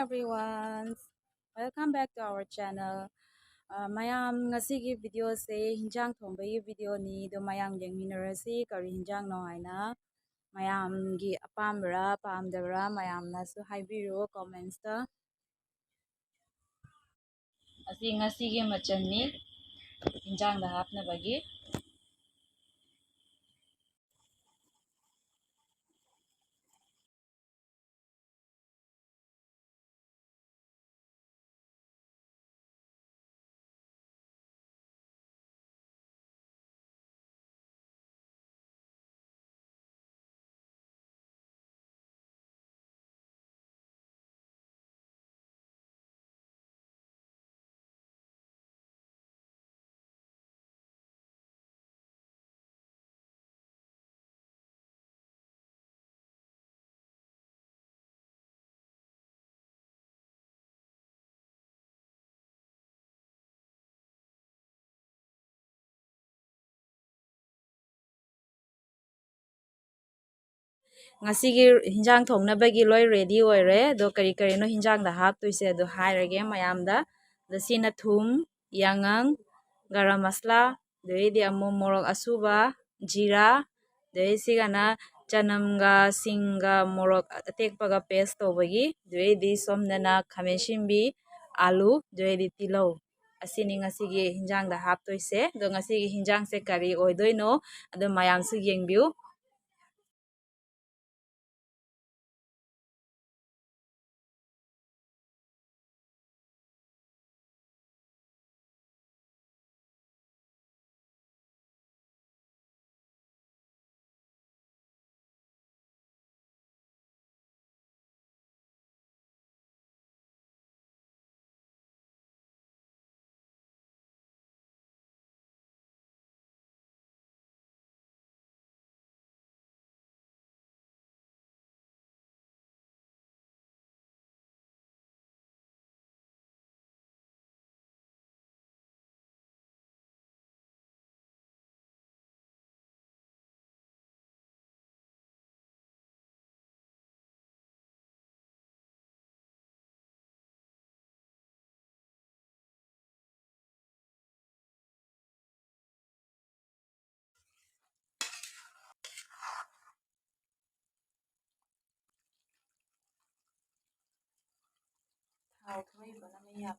everyone! Welcome back to our channel. mayam ngasigi video se hinjang thongbai video ni do mayam yengminarasi kari hinjang no haina mayam gi apamra pamdara mayam na su haibiro comments ta asi ngasigi machan ni hinjang da hapna bagi ngasigi hinjang thongna bagi loi ready oire do kari kari no hinjang da hap tuise do hairage mayam da sina thum yangang garam masala doidi amu morok asuba jira doi sigana chanam ga singa morok atekpaga paste tobagi doidi somdana khamesimbi alu doidi tilau asini ngasigi hinjang da hap toise do ngasigi hinjang se kari oidoino ado mayam su yengbiu thau thoi bana me ya